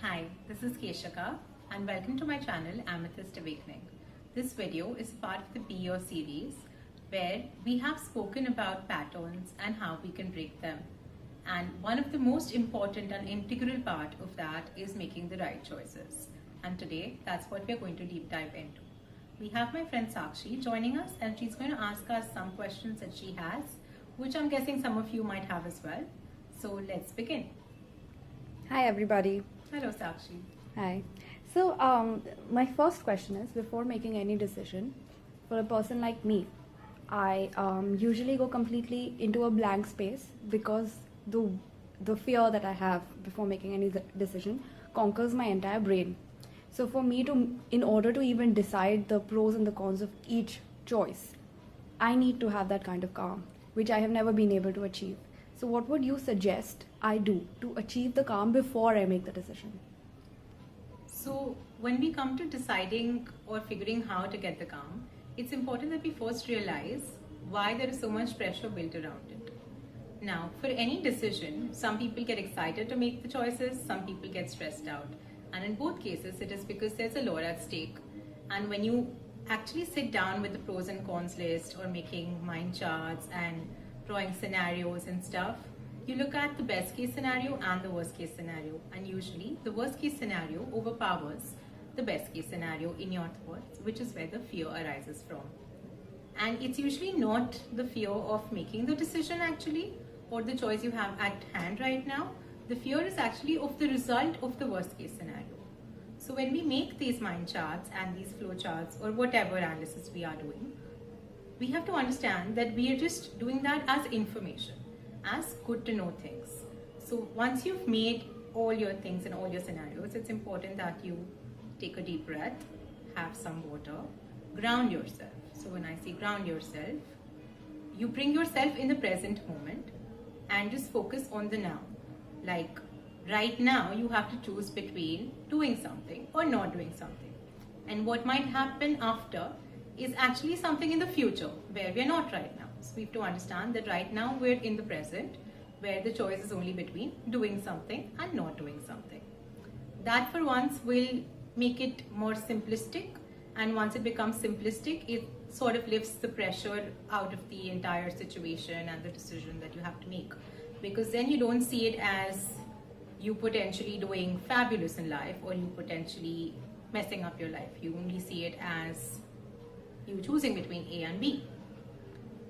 Hi, this is Keshaka and welcome to my channel Amethyst Awakening. This video is part of the Be Your series where we have spoken about patterns and how we can break them. And one of the most important and integral part of that is making the right choices. And today that's what we're going to deep dive into. We have my friend Sakshi joining us and she's going to ask us some questions that she has, which I'm guessing some of you might have as well. So let's begin. Hi everybody. Hello Sakshi. Hi. So my first question is, before making any decision, for a person like me, I usually go completely into a blank space because the fear that I have before making any decision conquers my entire brain. So for me in order to even decide the pros and the cons of each choice, I need to have that kind of calm, which I have never been able to achieve. So what would you suggest I do to achieve the calm before I make the decision? So when we come to deciding or figuring how to get the calm, it's important that we first realize why there is so much pressure built around it. Now, for any decision, some people get excited to make the choices, some people get stressed out. And in both cases, it is because there's a lot at stake. And when you actually sit down with the pros and cons list or making mind charts and drawing scenarios and stuff, you look at the best case scenario and the worst case scenario, and usually the worst case scenario overpowers the best case scenario in your thoughts, which is where the fear arises from. And it's usually not the fear of making the decision actually, or the choice you have at hand right now. The fear is actually of the result of the worst case scenario. So when we make these mind charts and these flow charts or whatever analysis we are doing, we have to understand that we are just doing that as information, as good to know things. So once you've made all your things and all your scenarios, it's important that you take a deep breath, have some water, ground yourself. So when I say ground yourself, you bring yourself in the present moment and just focus on the now. Like right now, you have to choose between doing something or not doing something. And what might happen after is actually something in the future where we are not right now. So we have to understand that right now we're in the present where the choice is only between doing something and not doing something. That for once will make it more simplistic, and once it becomes simplistic, it sort of lifts the pressure out of the entire situation and the decision that you have to make, because then you don't see it as you potentially doing fabulous in life or you potentially messing up your life. You only see it as you choosing between A and B.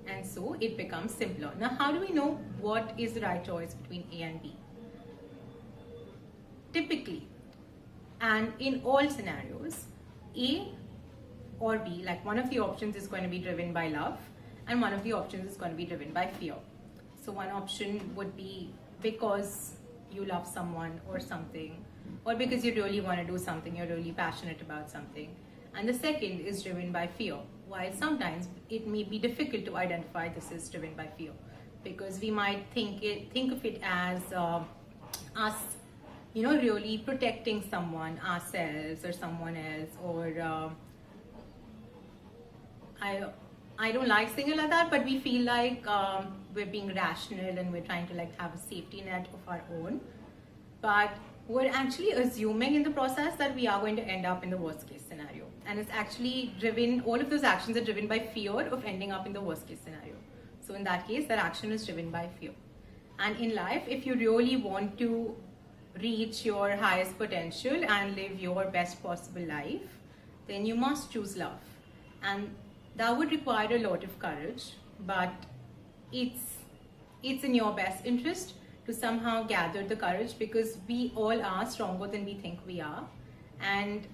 And so it becomes simpler. Now, how do we know what is the right choice between A and B? Typically, and in all scenarios, A or B, like one of the options is going to be driven by love and one of the options is going to be driven by fear. So one option would be because you love someone or something, or because you really want to do something, you're really passionate about something. And the second is driven by fear. While sometimes it may be difficult to identify this is driven by fear, because we might think of it as us, really protecting someone, ourselves or someone else, or I don't like saying it like that, but we feel like we're being rational and we're trying to have a safety net of our own. But we're actually assuming in the process that we are going to end up in the worst case scenario. And it's actually driven, all of those actions are driven by fear of ending up in the worst case scenario. So in that case, that action is driven by fear. And in life, if you really want to reach your highest potential and live your best possible life, then you must choose love. And that would require a lot of courage, but it's in your best interest to somehow gather the courage, because we all are stronger than we think we are. And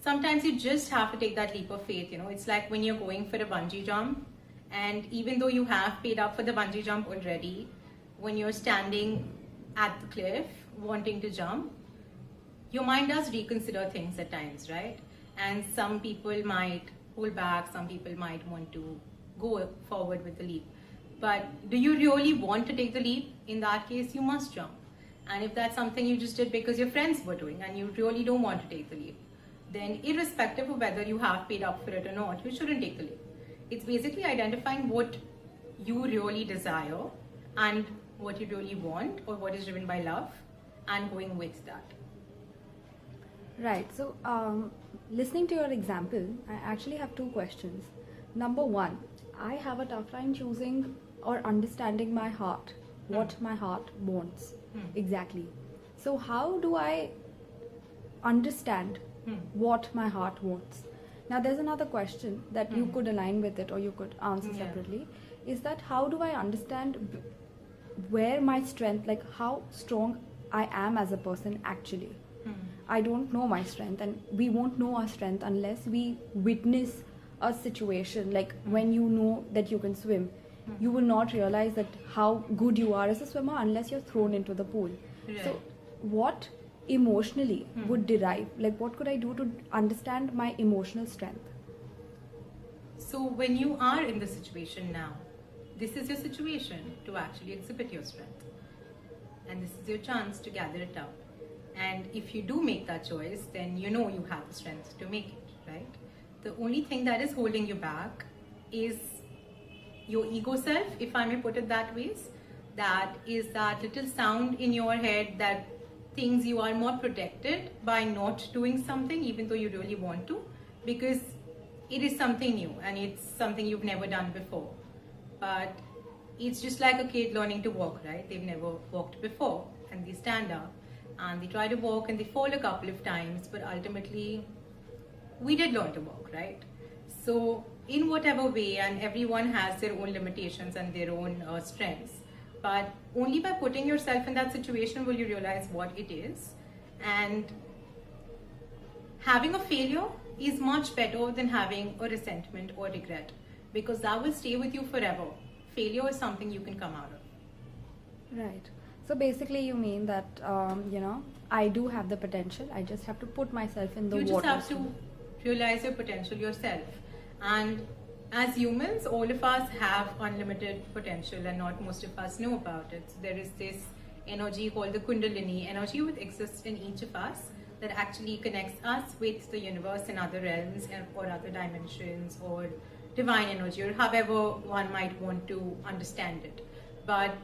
sometimes you just have to take that leap of faith. It's like when you're going for a bungee jump, and even though you have paid up for the bungee jump already, when you're standing at the cliff wanting to jump, your mind does reconsider things at times, right? And some people might hold back, some people might want to go forward with the leap. But do you really want to take the leap? In that case, you must jump. And if that's something you just did because your friends were doing and you really don't want to take the leap, then irrespective of whether you have paid up for it or not, you shouldn't take the leap. It's basically identifying what you really desire and what you really want, or what is driven by love, and going with that. Right. So, listening to your example, I actually have two questions. Number one, I have a tough time choosing or understanding my heart, what my heart wants exactly. So, how do I understand what my heart wants? Now, there's another question that you could align with it or you could answer Yeah. separately. Is that how do I understand where my strength, like how strong I am as a person actually? I don't know my strength, and we won't know our strength unless we witness a situation. Like when you know that you can swim, you will not realize that how good you are as a swimmer unless you're thrown into the pool. So, Right. what emotionally would derive? Like, what could I do to understand my emotional strength? So when you are in the situation now, this is your situation to actually exhibit your strength. And this is your chance to gather it up. And if you do make that choice, then you know you have the strength to make it, right? The only thing that is holding you back is your ego self, if I may put it that way. That is that little sound in your head that thinks you are more protected by not doing something even though you really want to, because it is something new and it's something you've never done before. But it's just like a kid learning to walk, right? They've never walked before and they stand up and they try to walk and they fall a couple of times, but ultimately we did learn to walk, right? So in whatever way, and everyone has their own limitations and their own strengths, but only by putting yourself in that situation will you realize what it is. And having a failure is much better than having a resentment or regret, because that will stay with you forever. Failure is something you can come out of. Right. So basically, you mean that I do have the potential. I just have to put myself in the You just water. have to realize your potential yourself. And as humans, all of us have unlimited potential, and not most of us know about it. So there is this energy called the Kundalini energy, which exists in each of us, that actually connects us with the universe and other realms or other dimensions or divine energy, or however one might want to understand it. But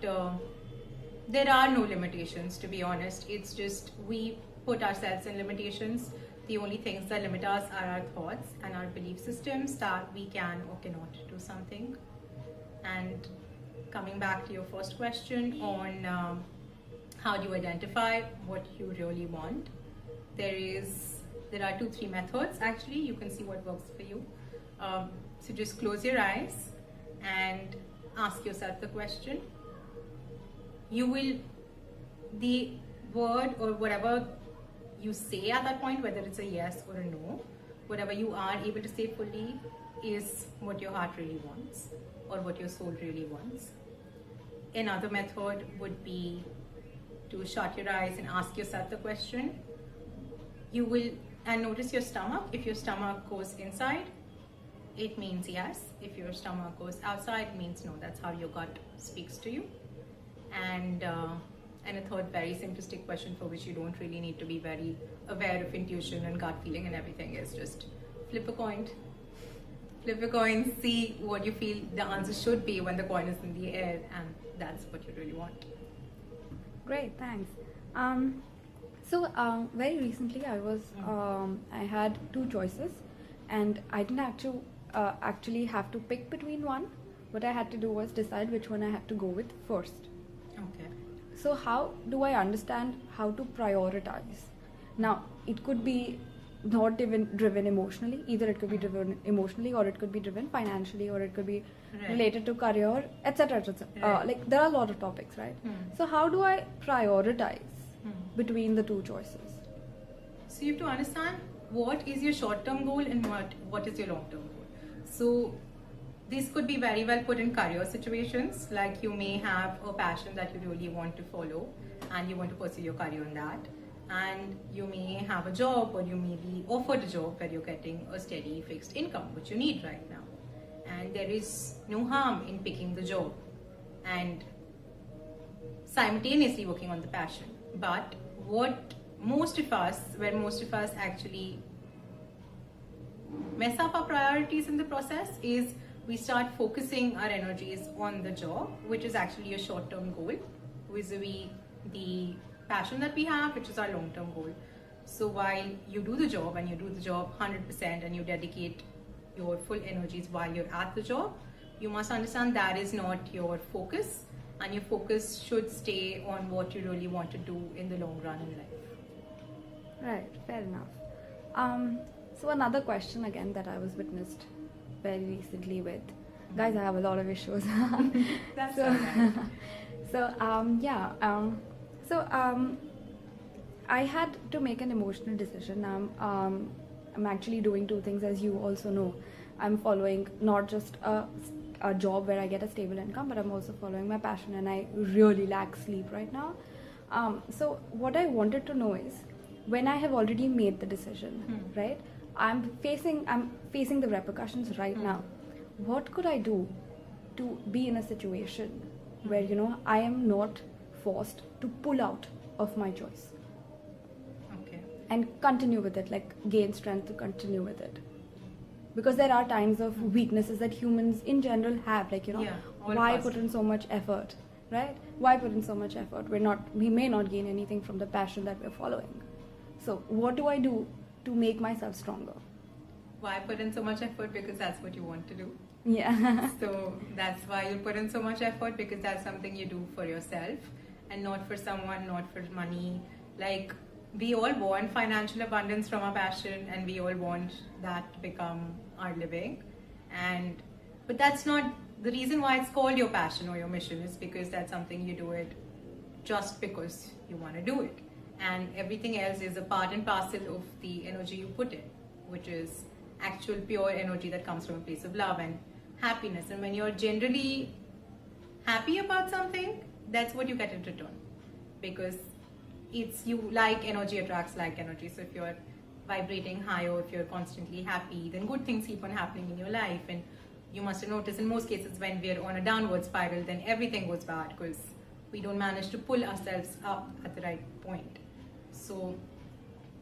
there are no limitations, to be honest. It's just we put ourselves in limitations. The only things that limit us are our thoughts and our belief systems that we can or cannot do something. And coming back to your first question on how do you identify what you really want, there are 2-3 methods actually. You can see what works for you. So just close your eyes and ask yourself the question. The word or whatever you say at that point, whether it's a yes or a no, whatever you are able to say fully is what your heart really wants or what your soul really wants. Another method would be to shut your eyes and ask yourself the question. And notice your stomach. If your stomach goes inside, it means yes. If your stomach goes outside, it means no. That's how your gut speaks to you. And a third very simplistic question for which you don't really need to be very aware of intuition and gut feeling and everything is just flip a coin. Flip a coin, see what you feel the answer should be when the coin is in the air, and that's what you really want. Great, thanks. So very recently, I had two choices, and I didn't actually have to pick between one. What I had to do was decide which one I had to go with first. Okay. So how do I understand how to prioritize? Now, it could be not even driven emotionally. Either it could be driven emotionally, or it could be driven financially, or it could be Right. related to career, etc. etc. Right. Like there are a lot of topics, right? So how do I prioritize between the two choices? So you have to understand what is your short-term goal and what is your long-term goal. So this could be very well put in career situations, like you may have a passion that you really want to follow and you want to pursue your career in that. And you may have a job, or you may be offered a job where you're getting a steady fixed income, which you need right now. And there is no harm in picking the job and simultaneously working on the passion. But where most of us actually mess up our priorities in the process is we start focusing our energies on the job, which is actually a short-term goal, vis-a-vis the passion that we have, which is our long-term goal. So while you do the job and you do the job 100% and you dedicate your full energies while you're at the job, you must understand that is not your focus, and your focus should stay on what you really want to do in the long run in life. Right, fair enough. So another question again that I was witnessed very recently with, guys, I have a lot of issues. That's so, all right. so I had to make an emotional decision. I'm actually doing two things, as you also know. I'm following not just a job where I get a stable income, but I'm also following my passion, and I really lack sleep right now. So what I wanted to know is, when I have already made the decision, right? I'm facing the repercussions right now. What could I do to be in a situation where I am not forced to pull out of my choice Okay. and continue with it, like gain strength to continue with it? Because there are times of weaknesses that humans in general have, like Yeah, all why positive. put in so much effort, right? Why put in so much effort? We may not gain anything from the passion that we're following. So what do I do to make myself stronger? Why put in so much effort? Because that's what you want to do. Yeah. So that's why you put in so much effort, because that's something you do for yourself and not for someone, not for money. Like, we all want financial abundance from our passion, and we all want that to become our living. But that's not the reason why it's called your passion or your mission, is because that's something you do it just because you want to do it. And everything else is a part and parcel of the energy you put in, which is actual pure energy that comes from a place of love and happiness. And when you're generally happy about something, that's what you get in return, because it's you, like energy attracts like energy. So if you're vibrating higher, if you're constantly happy, then good things keep on happening in your life. And you must have noticed in most cases, when we're on a downward spiral, then everything goes bad because we don't manage to pull ourselves up at the right point. So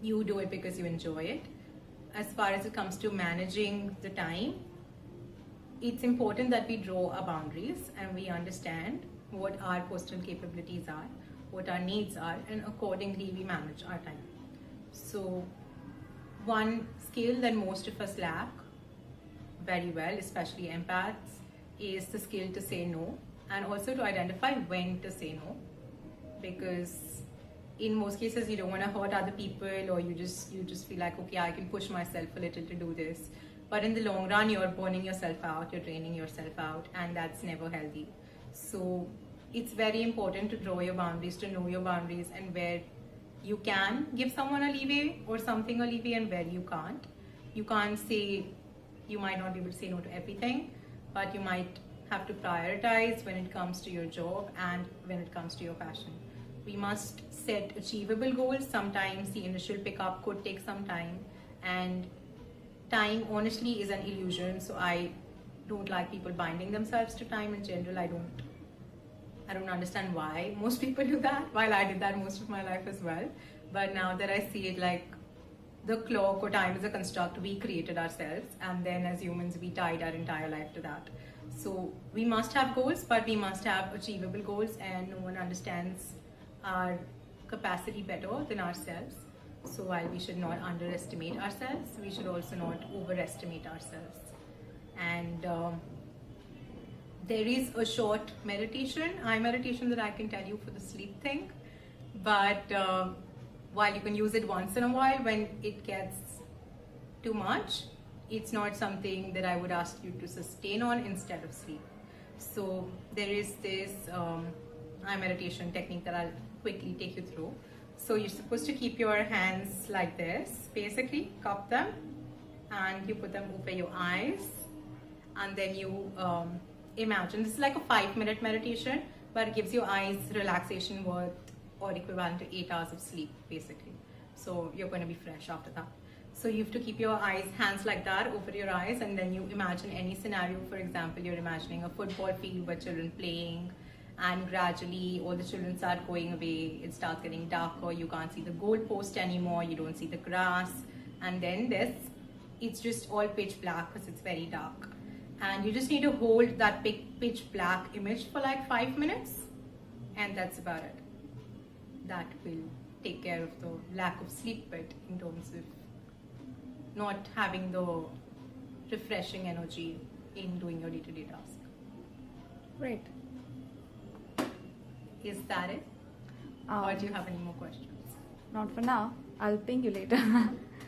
you do it because you enjoy it. As far as it comes to managing the time, it's important that we draw our boundaries and we understand what our personal capabilities are, what our needs are, and accordingly we manage our time. So one skill that most of us lack very well, especially empaths, is the skill to say no, and also to identify when to say no, because in most cases you don't want to hurt other people, or you just feel like, okay, I can push myself a little to do this, but in the long run you're burning yourself out, you're draining yourself out, and that's never healthy. So it's very important to draw your boundaries, to know your boundaries, and where you can give someone a leeway or something a leeway, and where you can't. You can't say, you might not be able to say no to everything, but you might have to prioritize when it comes to your job and when it comes to your passion. We must set achievable goals. Sometimes the initial pickup could take some time, and time honestly is an illusion. So I don't like people binding themselves to time in general. I don't understand why most people do that, while I did that most of my life as well. But now that I see it, like, the clock or time is a construct we created ourselves, and then as humans we tied our entire life to that. So we must have goals, but we must have achievable goals, and no one understands our capacity better than ourselves. So while we should not underestimate ourselves, we should also not overestimate ourselves. And there is a short meditation, eye meditation, that I can tell you for the sleep thing. But while you can use it once in a while, when it gets too much, it's not something that I would ask you to sustain on instead of sleep. So there is this eye meditation technique that I'll quickly take you through. So you're supposed to keep your hands like this, basically cup them, and you put them over your eyes, and then you imagine, this is like a 5-minute meditation, but it gives your eyes relaxation worth or equivalent to 8 hours of sleep, basically. So you're going to be fresh after that. So you have to keep your hands like that over your eyes, and then you imagine any scenario. For example, you're imagining a football field with children playing, and gradually all the children start going away. It starts getting darker. You can't see the goal post anymore. You don't see the grass. And then it's just all pitch black because it's very dark. And you just need to hold that pitch black image for like 5 minutes, and that's about it. That will take care of the lack of sleep bit in terms of not having the refreshing energy in doing your day-to-day task. Great. Is that it? Or do you have any more questions? Not for now. I'll ping you later.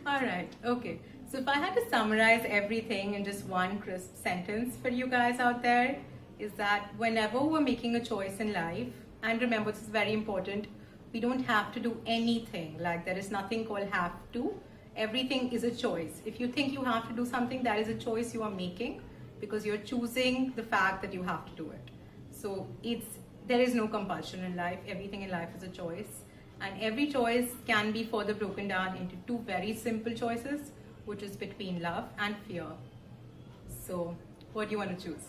All right, okay. So if I had to summarize everything in just one crisp sentence for you guys out there, is that whenever we're making a choice in life, and remember this is very important, we don't have to do anything. Like there is nothing called have to. Everything is a choice. If you think you have to do something, that is a choice you are making because you're choosing the fact that you have to do it. So there is no compulsion in life. Everything in life is a choice. And every choice can be further broken down into two very simple choices, which is between love and fear. So what do you want to choose?